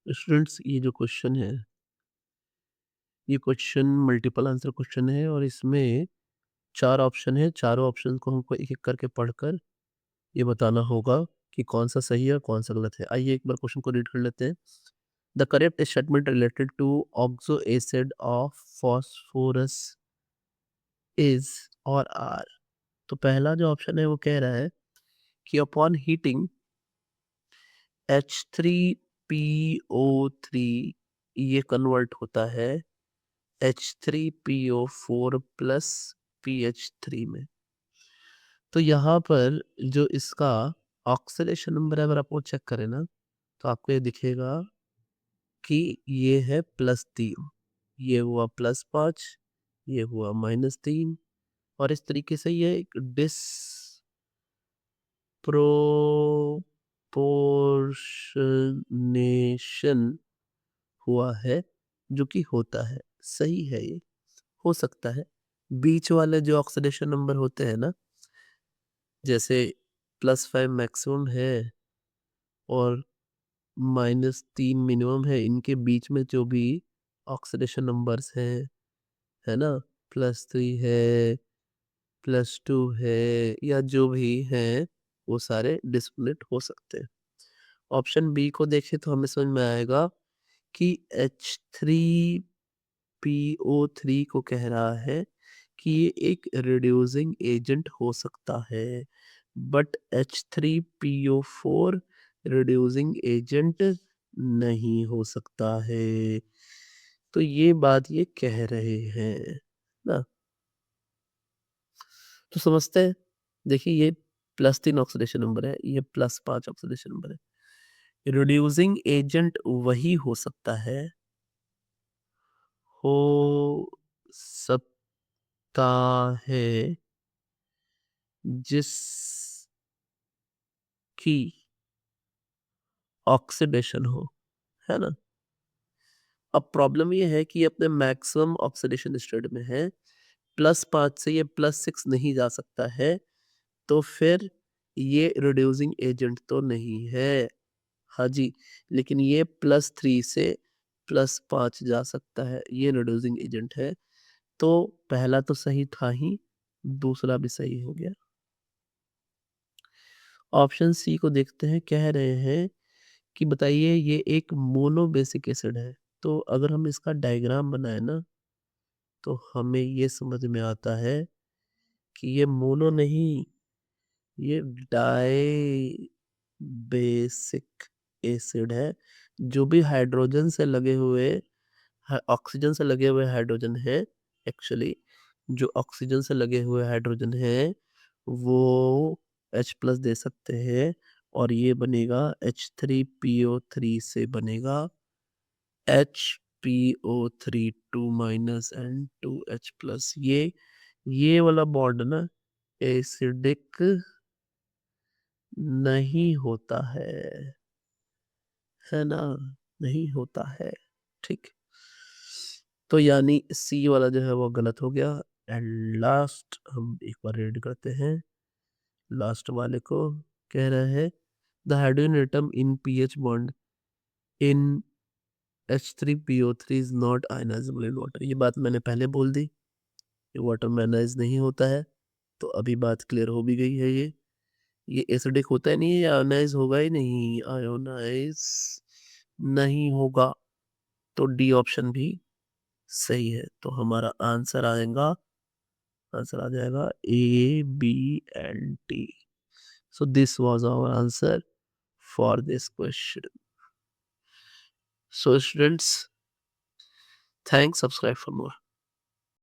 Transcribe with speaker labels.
Speaker 1: Students, ये जो question है, ये क्वेश्चन मल्टीपल आंसर क्वेश्चन है और इसमें 4 ऑप्शन है। चारों ऑप्शन को हमको एक-एक करके पढ़कर ये बताना होगा कि कौन-सा सही है और कौन-सा गलत है। आइए एक बार क्वेश्चन को रीड कर लेते हैं। The correct statement related to oxo acid of phosphorus is और आर। तो पहला जो ऑप्शन है वो कह रहा है कि अपॉन हीटिंग H3PO3 ये कन्वर्ट होता है H3PO4 प्लस PH3 में। तो यहाँ पर जो इसका ऑक्सीडेशन नंबर अगर आप वो चेक करें ना, तो आपको ये दिखेगा कि ये है +3, ये हुआ +5, ये हुआ -3 और इस तरीके से ये एक डिसप्रोपोर्शनेशन हुआ है, जो कि होता है। सही है ये, हो सकता है। बीच वाले जो ऑक्सीडेशन नंबर होते हैं ना, जैसे +5 मैक्सिमम है और -3 मिनिमम है, इनके बीच में जो भी ऑक्सीडेशन नंबर्स हैं, है ना? +3 है, +2 है या जो भी हैं, वो सारे डिस्प्लेट हो सकते हैं। ऑप्शन बी को देखें तो हमें समझ में आएगा कि H3PO3 को कह रहा है कि ये एक रिड्यूसिंग एजेंट हो सकता है, बट H3PO4 रिड्यूसिंग एजेंट नहीं हो सकता है। तो ये बात ये कह रहे हैं ना। तो समझते हैं। देखिए ये +3 ऑक्सीडेशन नंबर है, ये +5 ऑक्सीडेशन नंबर है। रिड्यूसिंग एजेंट वही हो सकता सकता है जिसकी ऑक्सीडेशन हो, है ना? अब प्रॉब्लम ये है कि ये अपने मैक्सिमम ऑक्सीडेशन स्टेट में है, +5 से ये +6 नहीं जा सकता है, तो फिर ये रिड्यूसिंग एजेंट तो नहीं है। हाँ जी, लेकिन ये +3 से +5 जा सकता है, ये रिड्यूसिंग एजेंट है। तो पहला तो सही था ही, दूसरा भी सही हो गया। ऑप्शन सी को देखते हैं, कह रहे हैं कि बताइए ये एक मोनो बेसिक एसिड है। तो अगर हम इसका डायग्राम बनाएँ ना, तो हमें ये समझ में आता है कि ये मोनो नहीं, ये डाई बेसिक एसिड है। जो भी हाइड्रोजन से लगे हुए ऑक्सीजन से लगे हुए हाइड्रोजन है, एक्चुअली जो ऑक्सीजन से लगे हुए हाइड्रोजन है वो H+ दे सकते हैं और ये बनेगा H3PO3 से बनेगा HPO3 2 माइनस एंड 2H+। ये वाला बॉन्ड ना एसिडिक नहीं होता है ना? नहीं होता है, ठीक। तो यानी सी वाला जो है वो गलत हो गया। एंड लास्ट हम एक बार रीड करते हैं, लास्ट वाले को कह रहे हैं the hydrogen atom in PH bond in H3PO3 is not ionizable in water. ये बात मैंने पहले बोल दी, ये वाटर में आयनाइज नहीं होता है, तो अभी बात क्लियर हो भी गई है। ये एसिडिक होता ही नहीं है, आयनाइज होगा ही नहीं, आयोनाइज नहीं होगा। तो डी ऑप्शन भी सही है। तो हमारा आंसर आ जाएगा A, B and D. So this was our answer for this question. So students, thanks, subscribe for more.